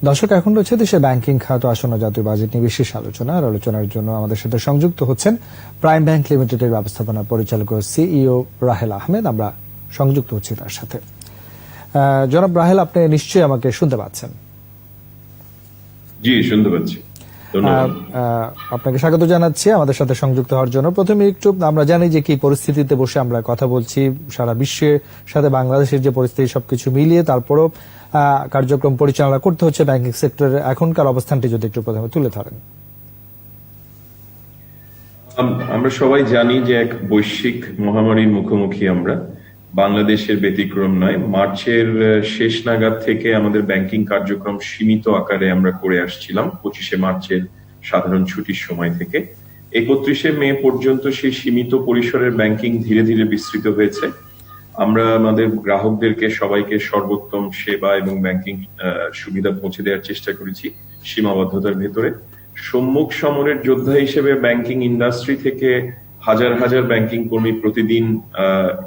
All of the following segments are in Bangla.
দর্শক, এখন রয়েছে দেশে ব্যাংকিং খাত আসন্ন জাতীয় বাজেট নিয়ে বিশেষ আলোচনা। আর আলোচনার জন্য আমাদের সাথে সংযুক্ত হচ্ছেন প্রাইম ব্যাংক লিমিটেডের ব্যবস্থাপনা পরিচালক ও সিইও রাহেল আহমেদ। আমরা সংযুক্ত হচ্ছি তার সাথে। জনাব রাহেল, আপনি নিশ্চয়ই আমাকে শুনতে পাচ্ছেন? জি, শুনতে পাচ্ছি। আপনাকে স্বাগত জানাচ্ছি আমাদের সাথে সংযুক্ত হওয়ার জন্য। প্রথমে একটু আমরা জানি যে কি পরিস্থিতিতে বসে আমরা কথা বলছি, সারা বিশ্বের সাথে বাংলাদেশের যে পরিস্থিতি সবকিছু মিলিয়ে তারপরও কার্যক্রম পরিচালনা করতে হচ্ছে ব্যাংকিং সেক্টরের এখনকার অবস্থানটি যদি একটু প্রথমে তুলে ধরেন। আমরা সবাই জানি যে এক বৈশ্বিক মহামারীর মুখোমুখি আমরা। বাংলাদেশের ব্যতিক্রম নয়। মার্চের শেষ নাগাদ থেকে আমাদের ব্যাংকিং কার্যক্রম সীমিত আকারে আমরা করে আসছিলাম। 25শে মার্চের সাধারণ ছুটির সময় থেকে 31শে মে পর্যন্ত সেই সীমিত পরিসরের ব্যাংকিং ধীরে ধীরে বিস্তৃত হয়েছে। আমরা আমাদের গ্রাহকদেরকে সবাইকে সর্বোত্তম সেবা এবং ব্যাংকিং সুবিধা পৌঁছে দেওয়ার চেষ্টা করেছি সীমাবদ্ধতার ভেতরে। সম্মুখ সমরের যোদ্ধা হিসেবে ব্যাংকিং ইন্ডাস্ট্রি থেকে হাজার হাজার ব্যাংকিং কর্মী প্রতিদিন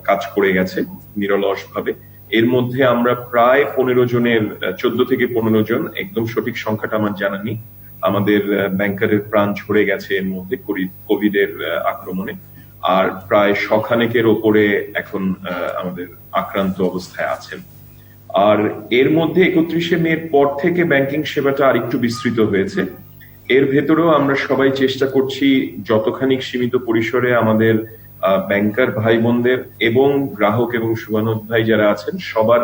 কাজ করে গেছে নিরলস ভাবে। এর মধ্যে আমরা প্রায় 14 থেকে 15 জন, একদম সঠিক সংখ্যাটা আমার জানা নেই, আমাদের ব্যাংকারের প্রাণ ঝরে গেছে এর মধ্যে কোভিড এর আক্রমণে। আর প্রায় শখানেকের ওপরে এখন আমাদের আক্রান্ত অবস্থায় আছেন। আর এর মধ্যে 31শে মের পর থেকে ব্যাংকিং সেবাটা আরেকটু বিস্তৃত হয়েছে। এর ভেতরেও আমরা সবাই চেষ্টা করছি যতখানি সীমিত পরিসরে আমাদের ব্যাংকার ভাই বোনদের এবং গ্রাহক এবং শুভানুধ্যায়ী ভাই যারা আছেন সবার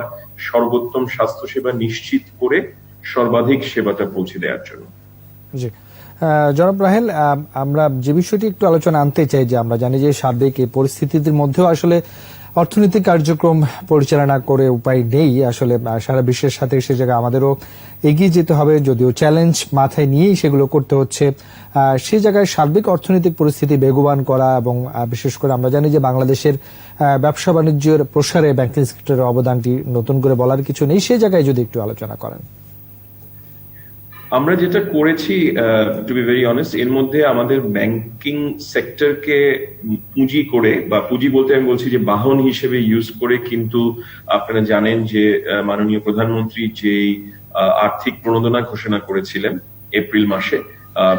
সর্বোত্তম স্বাস্থ্য সেবা নিশ্চিত করে সর্বাধিক সেবাটা পৌঁছে দেওয়ার জন্য। জি, জনাব রাহেল, আমরা যে বিষয়টি একটু আলোচনা আনতে চাই যে আমরা জানি যে সার্বিক এই পরিস্থিতির মধ্যেও আসলে অর্থনৈতিক কার্যক্রম পরিচালনা করে উপায় নেই। আসলে সারা বিশ্বের সাথে সে জায়গায় আমাদেরও এগিয়ে যেতে হবে, যদিও চ্যালেঞ্জ মাথায় নিয়েই সেগুলো করতে হচ্ছে। সেই জায়গায় সার্বিক অর্থনৈতিক পরিস্থিতি বেগবান করা এবং বিশেষ করে আমরা জানি যে বাংলাদেশের ব্যবসা বাণিজ্যের প্রসারে ব্যাংকিং সেক্টরের অবদানটি নতুন করে বলার কিছু নেই, সেই জায়গায় যদি একটু আলোচনা করেন। আমরা যেটা করেছি, টু বি ভেরি অনেস্ট, এর মধ্যে আমাদের ব্যাংকিং সেক্টরকে পুঁজি করে, বা পুঁজি বলতে আমি বলছি যে বাহন হিসেবে ইউজ করে, কিন্তু আপনারা জানেন যে মাননীয় প্রধানমন্ত্রী যে আর্থিক প্রণোদনা ঘোষণা করেছিলেন এপ্রিল মাসে,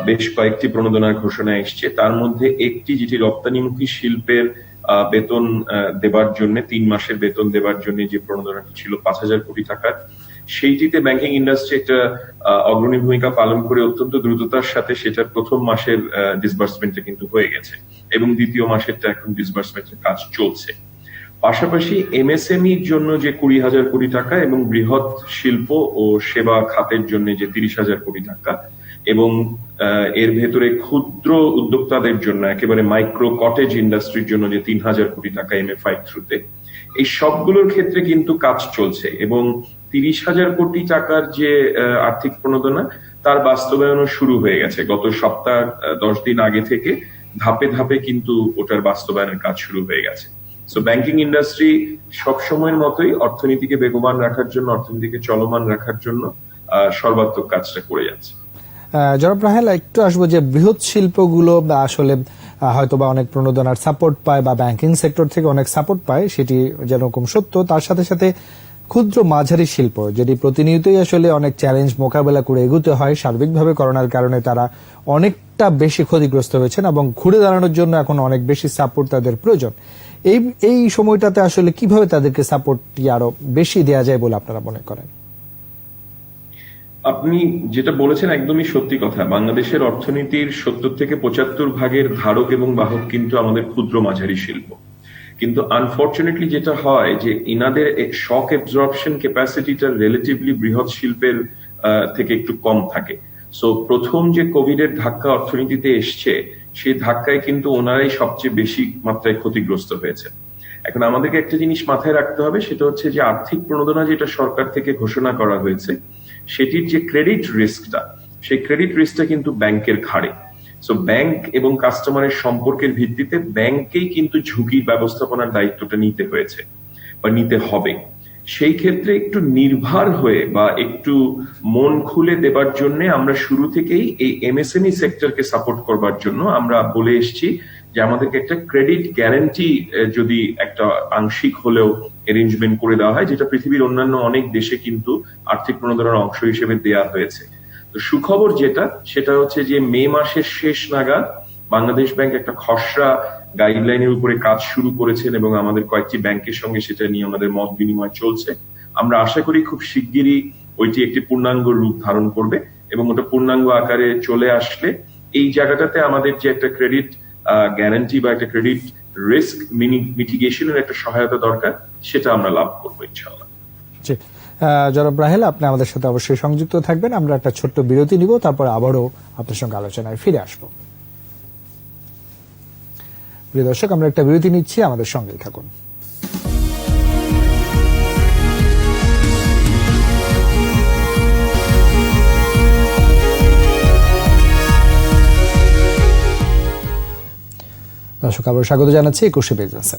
বেশ কয়েকটি প্রণোদনার ঘোষণা এসছে। তার মধ্যে একটি, যেটি রপ্তানিমুখী শিল্পের বেতন দেবার জন্য, 3 মাসের বেতন দেবার জন্য যে প্রণোদনাটি ছিল 5,000 কোটি টাকার, সেইটিতে ব্যাংকিং ইন্ডাস্ট্রি একটা অগ্রণী ভূমিকা পালন করে অত্যন্ত দ্রুততার সাথে সেটার প্রথম মাসের ডিসবার্সমেন্টটা কিন্তু হয়ে গেছে এবং দ্বিতীয় মাসেরটা এখন ডিসবার্সমেন্টের কাজ চলছে। পাশাপাশি এমএসএমইর জন্য যে 20,000 কোটি টাকা এবং বৃহৎ শিল্প ও সেবা খাতের জন্য যে 30,000 কোটি টাকা, এবং এর ভেতরে ক্ষুদ্র উদ্যোক্তাদের জন্য একেবারে মাইক্রো কটেজ ইন্ডাস্ট্রির জন্য যে 3,000 কোটি টাকা এমএফআই থ্রুতে, এই সবগুলোর ক্ষেত্রে কিন্তু কাজ চলছে। এবং 30,000 কোটি টাকার যে আর্থিক প্রণোদনা, তার বাস্তবায়নও শুরু হয়ে গেছে গত সপ্তাহ 10 দিন আগে থেকে। ধাপে ধাপে কিন্তু ওটার বাস্তবায়নের কাজ শুরু হয়ে গেছে। সো ব্যাংকিং ইন্ডাস্ট্রি সবসময়ের মতোই অর্থনীতিকে বেগবান রাখার জন্য, অর্থনীতিকে চলমান রাখার জন্য সর্বাত্মক কাজটা করে যাচ্ছে। জনাব রাহেল, একটু আসবো যে বৃহৎ শিল্পগুলো আসলে হয়তো বা অনেক প্রণোদনার সাপোর্ট পায় বা ব্যাংকিং সেক্টর থেকে অনেক সাপোর্ট পায়, সেটি যেরকম সত্য, তার সাথে সাথে ক্ষুদ্র মাঝারি শিল্প যেটি প্রতিনিয়তই আসলে অনেক চ্যালেঞ্জ মোকাবেলা করে এগুতে হয়, সার্বিকভাবে করোনার কারণে তারা অনেকটা বেশি ক্ষতিগ্রস্ত হয়েছেন এবং ঘুরে দাঁড়ানোর জন্য এখন অনেক বেশি সাপোর্ট তাদের প্রয়োজন। এই সময়টাতে আসলে কিভাবে তাদেরকে সাপোর্টটি আরো বেশি দেওয়া যায় বলে আপনারা মনে করেন? আপনি যেটা বলেছেন একদমই সত্যি কথা। বাংলাদেশের অর্থনীতির 70 থেকে 75 ভাগের ধারক এবং বাহক কিন্তু আমাদের ক্ষুদ্র মাঝারি শিল্প। কিন্তু আনফরচুনেটলি যেটা হয় যে ইনাদের শক অ্যাবজর্পশন ক্যাপাসিটিটা রিলেটিভলি বৃহৎ শিল্পের থেকে একটু কম থাকে। সো প্রথম যে কোভিড এর ধাক্কা অর্থনীতিতে এসছে, সেই ধাক্কায় কিন্তু ওনারাই সবচেয়ে বেশি মাত্রায় ক্ষতিগ্রস্ত হয়েছে। এখন আমাদেরকে একটা জিনিস মাথায় রাখতে হবে, সেটা হচ্ছে যে আর্থিক প্রণোদনা যেটা সরকার থেকে ঘোষণা করা হয়েছে, সেটির যে ক্রেডিট রিস্কটা, সেই ক্রেডিট রিস্কটা কিন্তু ব্যাংকের ঘাড়ে। সো ব্যাংক এবং কাস্টমারের সম্পর্কের ভিত্তিতে ব্যাংকেই কিন্তু ঝুঁকি ব্যবস্থাপনার দায়িত্বটা নিতে হয়েছে বা নিতে হবে। সেই ক্ষেত্রে একটু নির্ভর হয়ে বা একটু মন খুলে দেবার জন্য আমরা শুরু থেকেই এই এমএসএমই সেক্টরকে সাপোর্ট করবার জন্য আমরা বলে এসেছি যে আমাদেরকে একটা ক্রেডিট গ্যারান্টি যদি একটা আংশিক হলেও অ্যারেঞ্জমেন্ট করে দেওয়া হয়, যেটা পৃথিবীর অন্যান্য অনেক দেশে কিন্তু আর্থিক প্রণোদনার অংশ হিসেবে দেয়া হয়েছে। তো সুখবর যেটা, সেটা হচ্ছে যে মে মাসের শেষ নাগাদ বাংলাদেশ ব্যাংক একটা খসড়া গাইডলাইনের উপরে কাজ শুরু করেছেন এবং আমাদের কয়েকটি ব্যাংকের সঙ্গে সেটা নিয়ে আমাদের মত বিনিময় চলছে। আমরা আশা করি খুব শিগগিরই ওইটি একটি পূর্ণাঙ্গ রূপ ধারণ করবে এবং ওটা পূর্ণাঙ্গ আকারে চলে আসলে এই জায়গাটাতে আমাদের যে একটা ক্রেডিট গ্যারান্টি বা একটা ক্রেডিট রিস্ক মিটিগেশনের একটা সহায়তা দরকার, সেটা আমরা লাভ করবো ইনশাআল্লাহ। জি, জনাব রাহেল, আপনি আমাদের সাথে অবশ্যই সংযুক্ত থাকবেন। আমরা একটা ছোট্ট বিরতি নিব, তারপর আবারও আপনার সঙ্গে আলোচনায় ফিরে আসবো। প্রিয় দর্শক, আমরা একটা বিরতি নিচ্ছি, আমাদের সঙ্গেই থাকুন। দর্শক, আবার স্বাগত জানাচ্ছি 21 বিজনেসে।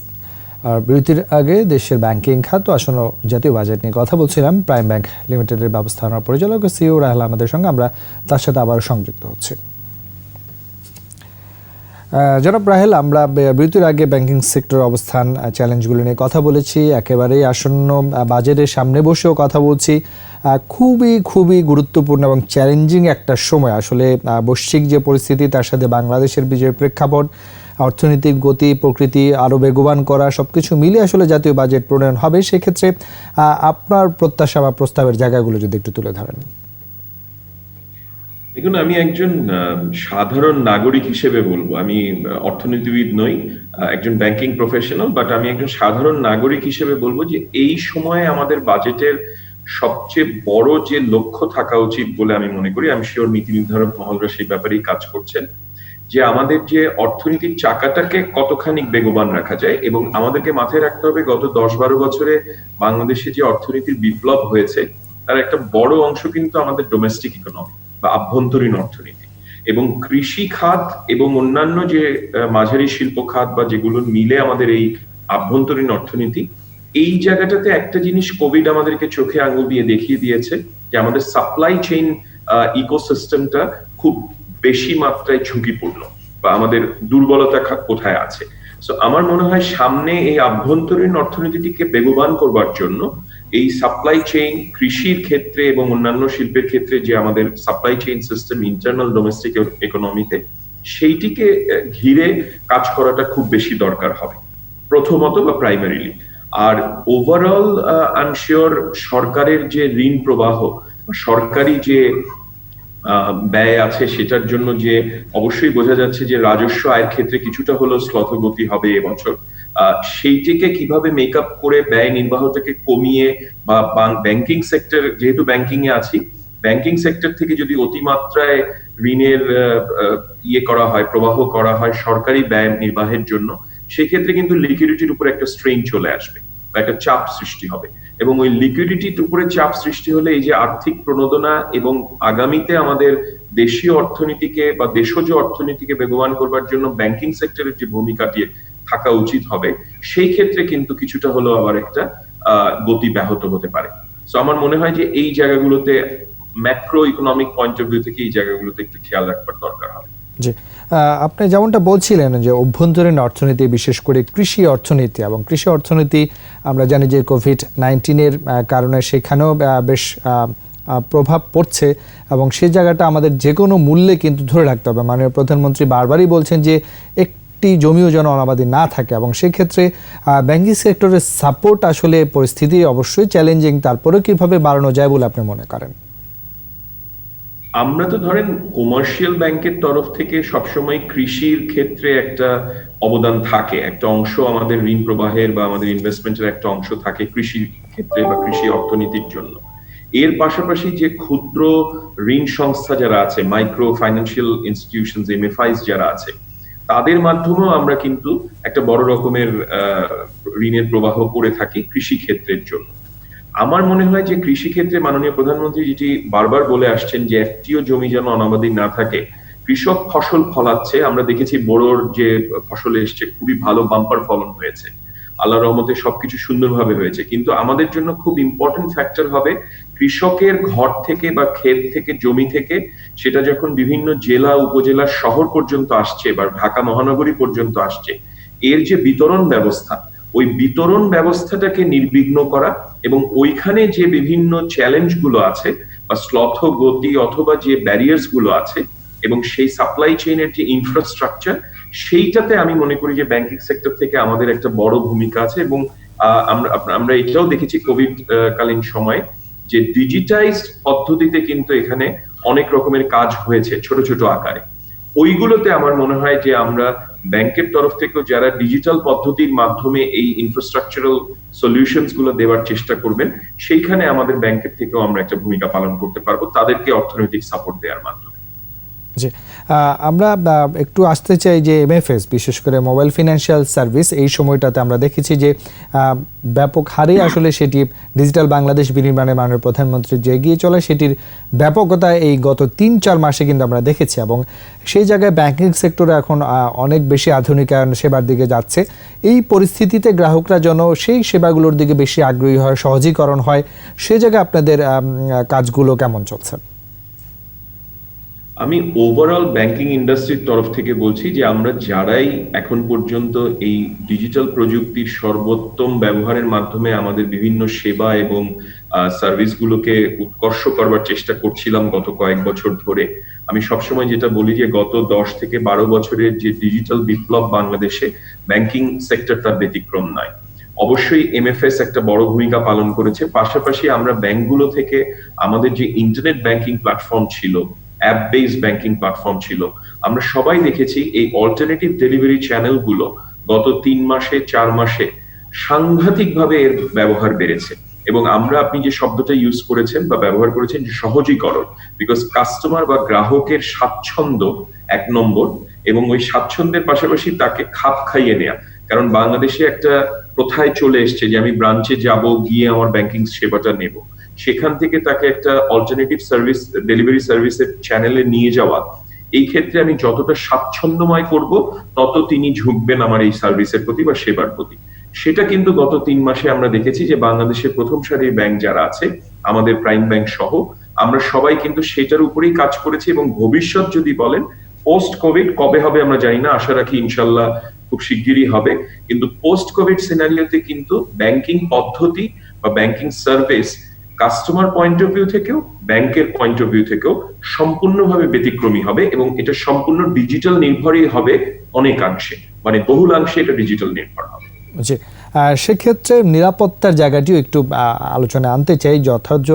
আর বিরতির আগে দেশের ব্যাংকিং খাত আসন্ন জাতীয় বাজেট নিয়ে কথা বলছিলাম। প্রাইম ব্যাংক লিমিটেডের ব্যবস্থাপনা পরিচালক সিইও রাহেল আমাদের সঙ্গে, আমরা তার সাথে আবার সংযুক্ত হচ্ছি। জনাব রাহেল, আমরা বিরতির আগে ব্যাংকিং সেক্টর অবস্থান, চ্যালেঞ্জগুলো নিয়ে কথা বলেছি, একেবারেই আসন্ন বাজেটের সামনে বসেও কথা বলছি। খুবই গুরুত্বপূর্ণ এবং চ্যালেঞ্জিং একটা সময় আসলে। বৈশ্বিক যে পরিস্থিতি, তার সাথে বাংলাদেশের বিজয়ের প্রেক্ষাপট, অর্থনৈতিক গতি প্রকৃতি আরো বেগবান করা, সবকিছু মিলে আসলে জাতীয় বাজেট প্রণয়ন হবে। সেক্ষেত্রে আপনার প্রত্যাশা বা প্রস্তাবের জায়গাগুলো যদি একটু তুলে ধরেন। দেখুন, আমি একজন সাধারণ নাগরিক হিসেবে বলবো, আমি অর্থনীতিবিদ নই, একজন ব্যাংকিং প্রফেশনাল, বাট আমি একজন সাধারণ নাগরিক হিসেবে বলবো যে এই সময়ে আমাদের বাজেটের সবচেয়ে বড় যে লক্ষ্য থাকা উচিত বলে আমি মনে করি, আমি শিওর নীতি নির্ধারক মহলরা সেই ব্যাপারেই কাজ করছেন, যে আমাদের যে অর্থনীতির চাকাটাকে কতখানি বেগবান রাখা যায়। এবং আমাদেরকে মাথায় রাখতে হবে, গত 10-12 বছরে বাংলাদেশে যে অর্থনীতির বিপ্লব হয়েছে, তার একটা বড় অংশ কিন্তু আমাদের ডোমেস্টিক ইকোনমি বা আভ্যন্তরীণ অর্থনীতি, এবং কৃষি খাত এবং অন্যান্য যে মাঝারি শিল্প খাত বা যেগুলো মিলে আমাদের এই আভ্যন্তরীণ অর্থনীতি, এই জায়গাটাতে একটা জিনিস কোভিড আমাদেরকে চোখে আঙুল দিয়ে দেখিয়ে দিয়েছে, যে আমাদের সাপ্লাই চেইন ইকোসিস্টেমটা খুব বেশি মাত্রায় ঝুঁকিপূর্ণ বা আমাদের দুর্বলতা কোথায় আছে। সো আমার মনে হয় সামনে এই আভ্যন্তরীণ অর্থনীতিটিকে বেগবান করবার জন্য এই সাপ্লাই চেইন, কৃষির ক্ষেত্রে এবং অন্যান্য শিল্পের ক্ষেত্রে যে আমাদের supply chain system internal domestic ইকোনমিতে, সেইটিকে ঘিরে কাজ করাটা খুব বেশি দরকার হবে প্রথমত বা প্রাইমারিলি। আর ওভারঅল আই এম শিওর সরকারের যে ঋণ প্রবাহ, সরকারি যে ব্যয় আছে, সেটার জন্য যে অবশ্যই বোঝা যাচ্ছে যে রাজস্ব আয়ের ক্ষেত্রে কিছুটা হলেও শ্লথগতি হবে এবছর, সেইটিকে কিভাবে মেকআপ করে ব্যয় নির্বাহটাকে কমিয়ে বা ব্যাংকিং সেক্টর, যেহেতু ব্যাংকিং এ আছি, ব্যাংকিং সেক্টর থেকে যদি অতিমাত্রায় ঋণের করা হয়, প্রবাহ করা হয় সরকারি ব্যয় নির্বাহের জন্য, সেক্ষেত্রে কিন্তু লিকুইডিটির উপর একটা স্ট্রেইন চলে আসবে বা একটা চাপ সৃষ্টি হবে। এবং ওই লিকুইডিটির উপরে চাপ সৃষ্টি হলে এই যে আর্থিক প্রণোদনা এবং আগামীতে আমাদের দেশীয় অর্থনীতিকে বা দেশজ অর্থনীতিকে বেগবান করবার জন্য ব্যাংকিং সেক্টরের যে ভূমিকাটি থাকা উচিত হবে, সেই ক্ষেত্রে কিন্তু কিছুটা হলেও আবার একটা গতি ব্যাহত হতে পারে। সো আমার মনে হয় যে এই জায়গাগুলোতে macro economic point of view থেকে এই জায়গাগুলোতে একটু খেয়াল রাখবার দরকার হবে। জি, আপনি যেমনটা বলছিলেন যে অভ্যন্তরীণ অর্থনীতি, বিশেষ করে কৃষি অর্থনীতি, এবং কৃষি অর্থনীতি আমরা জানি যে কোভিড-19 কারণে সেখানেও বেশ প্রভাব পড়ছে, এবং সেই জায়গাটা আমাদের যে কোনো মূল্যে কিন্তু ধরে রাখতে হবে। মাননীয় প্রধানমন্ত্রী বারবারই বলছেন যে একটি জমিও যেন অনাবাদি না থাকে, এবং সেক্ষেত্রে ব্যাংকিং সেক্টরের সাপোর্ট আসলে পরিস্থিতি অবশ্যই চ্যালেঞ্জিং, তারপরেও কিভাবে বাড়ানো যায় বলে আপনি মনে করেন? আমরা তো ধরেন কমার্শিয়াল ব্যাংকের তরফ থেকে সবসময় কৃষির ক্ষেত্রে একটা অবদান থাকে, একটা অংশ আমাদের ঋণ প্রবাহের বা আমাদের ইনভেস্টমেন্টের একটা অংশ থাকে কৃষির ক্ষেত্রে বা কৃষি অর্থনীতির জন্য। এর পাশাপাশি যে ক্ষুদ্র ঋণ সংস্থা যারা আছে, মাইক্রো ফাইন্যান্সিয়াল ইনস্টিটিউশনস, এমএফআইস যারা আছে, তাদের মাধ্যমেও আমরা কিন্তু একটা বড় রকমের ঋণের প্রবাহ করে থাকি কৃষি ক্ষেত্রের জন্য। আমার মনে হয় যে কৃষি ক্ষেত্রে মাননীয় প্রধানমন্ত্রী যেটি বারবার বলে আসছেন যে একটিও জমি যেন অনাবাদি না থাকে, কৃষক ফসল ফলাচ্ছে, আমরা দেখেছি বোরোর যে ফসল এসছে খুবই ভালো বাম্পার ফলন হয়েছে, আল্লাহর রহমতে সবকিছু সুন্দরভাবে হয়েছে, কিন্তু আমাদের জন্য খুব ইম্পর্টেন্ট ফ্যাক্টর হবে কৃষকের ঘর থেকে বা ক্ষেত থেকে, জমি থেকে সেটা যখন বিভিন্ন জেলা, উপজেলা, শহর পর্যন্ত আসছে বা ঢাকা মহানগরী পর্যন্ত আসছে, এর যে বিতরণ ব্যবস্থা, ওই বিতরণ ব্যবস্থাটাকে নির্বিঘ্ন করা এবং ওইখানে যে বিভিন্ন চ্যালেঞ্জ গুলো আছে বা শ্লথ গতি অথবা যে ব্যারিয়ার্স গুলো আছে এবং সেই সাপ্লাই চেইনের যে ইনফ্রাস্ট্রাকচার, সেইটাতে আমি মনে করি যে ব্যাংকিং সেক্টর থেকে আমাদের একটা বড় ভূমিকা আছে। এবং আমরা এটাও দেখেছি কোভিড কালীন সময়ে যে ডিজিটাইজড পদ্ধতিতে কিন্তু এখানে অনেক রকমের কাজ হয়েছে ছোট ছোট আকারে। ওইগুলোতে আমার মনে হয় যে আমরা ব্যাংকের তরফ থেকে যারা ডিজিটাল পদ্ধতির মাধ্যমে এই ইনফ্রাস্ট্রাকচারাল সলিউশনস গুলো দেওয়ার চেষ্টা করবেন, সেইখানে আমাদের ব্যাংকের থেকেও আমরা একটা ভূমিকা পালন করতে পারবো তাদেরকে অর্থনৈতিক সাপোর্ট দেওয়ার মাধ্যমে। জি, আমরা একটু আসতে চাই যে এমএফএস, বিশেষ করে মোবাইল ফিনান্সিয়াল সার্ভিস, এই সময়টাতে আমরা দেখেছি যে ব্যাপক হারে আসলে সেটি ডিজিটাল বাংলাদেশ বিনির্মাণে মাননীয় প্রধানমন্ত্রী যে এগিয়ে চলে সেটির ব্যাপকতা এই গত ৩-৪ মাসে কিন্তু আমরা দেখেছি। এবং সেই জায়গায় ব্যাংকিং সেক্টরে এখন অনেক বেশি আধুনিকায়ন সেবার দিকে যাচ্ছে। এই পরিস্থিতিতে গ্রাহকরা যেন সেই সেবাগুলোর দিকে বেশি আগ্রহী হয়, সহজীকরণ হয়, সে জায়গায় আপনাদের কাজগুলো কেমন চলছে? আমি ওভারঅল ব্যাংকিং ইন্ডাস্ট্রির তরফ থেকে বলছি যে আমরা যারাই এখন পর্যন্ত এই ডিজিটাল প্রযুক্তির সর্বোত্তম ব্যবহারের মাধ্যমে আমাদের বিভিন্ন সেবা এবং সার্ভিসগুলোকে উৎকর্ষ করবার চেষ্টা করছিলাম গত কয়েক বছর ধরে, আমি সবসময় যেটা বলি যে গত 10 থেকে 12 বছরের যে ডিজিটাল বিপ্লব বাংলাদেশে, ব্যাংকিং সেক্টর তার ব্যতিক্রম নয়। অবশ্যই এমএফএস একটা বড় ভূমিকা পালন করেছে। পাশাপাশি আমরা ব্যাংকগুলো থেকে আমাদের যে ইন্টারনেট ব্যাংকিং প্ল্যাটফর্ম ছিল, অ্যাপ বেসড ব্যাংকিং প্ল্যাটফর্ম ছিল, আমরা সবাই দেখেছি এই অল্টারনেটিভ ডেলিভারি চ্যানেলগুলো গত 3 মাসে 4 মাসে সাংঘাতিকভাবে এর ব্যবহার বেড়েছে। এবং আপনি যে শব্দটা ইউজ করেছেন বা ব্যবহার করেছেন যে সহজীকরণ, বিকজ কাস্টমার বা গ্রাহকের স্বাচ্ছন্দ্য 1 নম্বর, এবং ওই স্বাচ্ছন্দ্যের পাশাপাশি তাকে খাপ খাইয়ে নেয়া। কারণ বাংলাদেশে একটা প্রথায় চলে এসছে যে আমি ব্রাঞ্চে যাব, গিয়ে আমার ব্যাংকিং সেবাটা নেব, সেখান থেকে তাকে একটা অল্টারনেটিভ সার্ভিস ডেলিভারি সার্ভিসের চ্যানেলে নিয়ে যাওয়া। এই ক্ষেত্রে আমি যতটা স্বাচ্ছন্দ্যময় করব তত তিনি ঝুঁকবেন আমার এই সার্ভিসের প্রতি বা সেবার প্রতি। সেটা কিন্তু গত 3 মাসে আমরা দেখেছি যে বাংলাদেশের প্রথম সারির ব্যাংক যারা আছে, আমাদের প্রাইম ব্যাংক সহ, আমরা সবাই কিন্তু সেটার উপরেই কাজ করেছি। এবং ভবিষ্যৎ যদি বলেন পোস্ট কোভিড কবে হবে আমরা জানি না, আশা রাখি ইনশাল্লাহ খুব শিগগিরই হবে। কিন্তু পোস্ট কোভিড সিনারিওতে কিন্তু ব্যাংকিং পদ্ধতি বা banking service customer point of view থেকেও ব্যাংকের পয়েন্ট অফ ভিউ থেকেও সম্পূর্ণভাবে ব্যতিক্রমী হবে এবং এটা সম্পূর্ণ ডিজিটাল নির্ভরই হবে অনেকাংশে, মানে বহুলাংশে এটা ডিজিটাল নির্ভর হবে। জি, সেক্ষেত্রে নিরাপত্তার জায়গাটিও একটু আলোচনা আনতে চাই। যথাযথ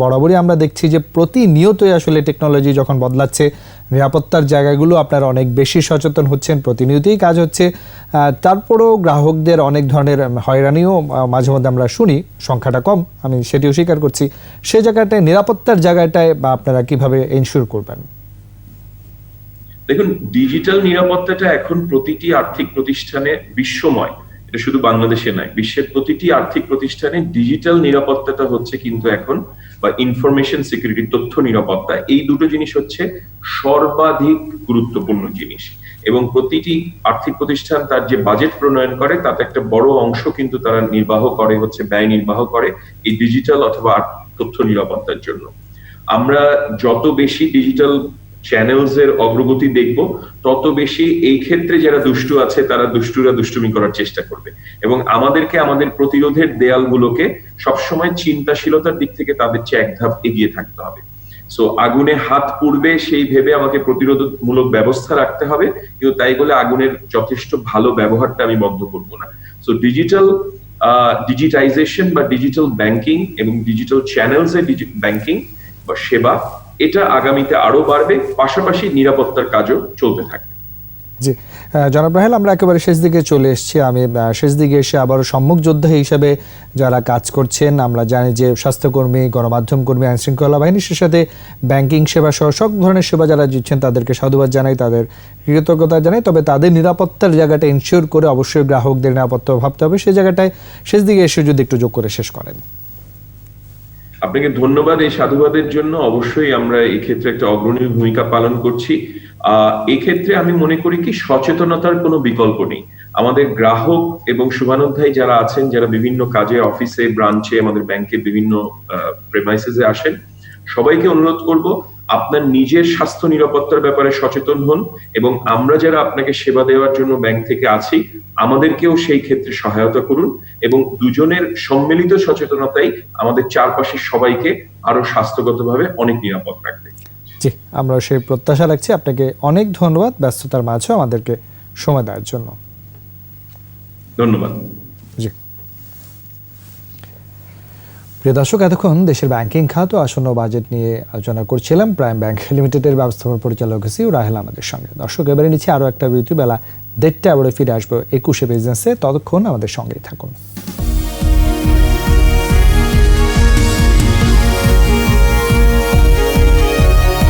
বরাবরই আমরা দেখছি যে প্রতিনিয়তই আসলে টেকনোলজি যখন বদলাচ্ছে, নিরাপত্তার জায়গাগুলো আপনারা অনেক বেশি সচেতন হচ্ছেন, প্রতিনিয়তই কাজ হচ্ছে। তারপরেও গ্রাহকদের অনেক ধরনের হয়রানিও মাঝে মধ্যে আমরা শুনি, সংখ্যাটা কম, আমি সেটিও স্বীকার করছি। সেই জায়গাটায় নিরাপত্তার জায়গাটায় বা আপনারা কিভাবে এনশিওর করবেন? দেখুন, ডিজিটাল নিরাপত্তাটা এখন প্রতিটি আর্থিক প্রতিষ্ঠানে বিশ্বময়, এটা শুধু বাংলাদেশে নয়, বিশ্বের প্রতিটি আর্থিক প্রতিষ্ঠানে ডিজিটাল নিরাপত্তাটা হচ্ছে কিন্তু এখন, বা ইনফরমেশন সিকিউরিটি, তথ্য নিরাপত্তা, এই দুটো জিনিস হচ্ছে সর্বাধিক গুরুত্বপূর্ণ জিনিস। এবং প্রতিটি আর্থিক প্রতিষ্ঠান তার যে বাজেট প্রণয়ন করে তাতে একটা বড় অংশ কিন্তু তারা নির্বাহ করে, হচ্ছে ব্যয় নির্বাহ করে এই ডিজিটাল অথবা তথ্য নিরাপত্তার জন্য। আমরা যত বেশি ডিজিটাল চ্যানেলস এর অগ্রগতি দেখব, তত বেশি এই ক্ষেত্রে যারা দুষ্টু আছে তারা দুষ্টুমি করার চেষ্টা করবে। এবং আমাদেরকে আমাদের প্রতিরোধের দেয়ালগুলোকে সবসময় চিন্তাশীলতার দিক থেকে তাদের চেয়ে এক ধাপ এগিয়ে থাকতে হবে। সো আগুনে হাত পুড়বে সেই ভেবে আমাকে প্রতিরোধমূলক ব্যবস্থা রাখতে হবে, কিন্তু তাই বলে আগুনের যথেষ্ট ভালো ব্যবহারটা আমি বন্ধ করব না। সো ডিজিটাইজেশন বা ডিজিটাল ব্যাংকিং এবং ডিজিটাল চ্যানেলস এর ব্যাংকিং বা সেবা, এটা আগামীতে আরো বাড়বে, পাশাপাশি নিরাপত্তার কাজও চলতে থাকবে। জি, জনাব রাহেল, আমরা একেবারে শেষ দিকে চলে এসেছি। আমি শেষ দিকে এসে আবারও সম্মুখ যোদ্ধা হিসেবে যারা কাজ করছেন, আমরা জানি যে স্বাস্থ্যকর্মী, গণমাধ্যম কর্মী, আইন শৃঙ্খলা বাহিনী, সে সাথে ব্যাংকিং সেবা সহ সব ধরনের সেবা যারা দিচ্ছেন তাদেরকে সাধুবাদ জানাই, তাদের কৃতজ্ঞতা জানাই। তবে তাদের নিরাপত্তার জায়গাটা এনশিওর করে অবশ্যই গ্রাহকদের নিরাপত্তা ভাবতে হবে। সেই জায়গাটায় শেষ দিকে এসে যদি একটু যোগ করে শেষ করেন। আপনাকে ধন্যবাদ এই সাধুবাদের জন্য। অবশ্যই আমরা এই ক্ষেত্রে একটা অগ্রণী ভূমিকা পালন করছি। এই ক্ষেত্রে আমি মনে করি কি সচেতনতার কোনো বিকল্প নেই। আমাদের গ্রাহক এবং শুভানুধ্যায়ী যারা আছেন, যারা বিভিন্ন কাজে, অফিসে, ব্রাঞ্চে, আমাদের ব্যাংকের বিভিন্ন প্রেমাইসেসে আসেন, সবাইকে অনুরোধ করব আপনার নিজের স্বাস্থ্য নিরাপত্তার ব্যাপারে সচেতন হন এবং আমরা যারা আপনাকে সেবা দেওয়ার জন্য ব্যাংক থেকে আছি আমাদেরকেও সেই ক্ষেত্রে সহায়তা করুন এবং দুজনের সম্মিলিত সচেতনতাই আমাদের চারপাশের সবাইকে আরো স্বাস্থ্যগতভাবে অনেক নিরাপদ রাখবে। জি, আমরা সেই প্রত্যাশা রাখছি। আপনাকে অনেক ধন্যবাদ ব্যস্ততার মাঝেও আমাদেরকে সময় দেওয়ার জন্য। ধন্যবাদ। জি, প্রিয় দর্শক, এতক্ষণ দেশের ব্যাংকিং খাত ও আসন্ন বাজেট নিয়ে আলোচনা করছিলাম প্রাইম ব্যাংক লিমিটেডের ব্যবস্থাপনা পরিচালক রাহেল আমাদের সঙ্গে। দর্শক, এবারে নিচ্ছি আরো একটা বিরতি। বেলা 1:30 আবার ফিরে আসবো 21 বিজনেসে। ততক্ষণ আমাদের সঙ্গেই থাকুন।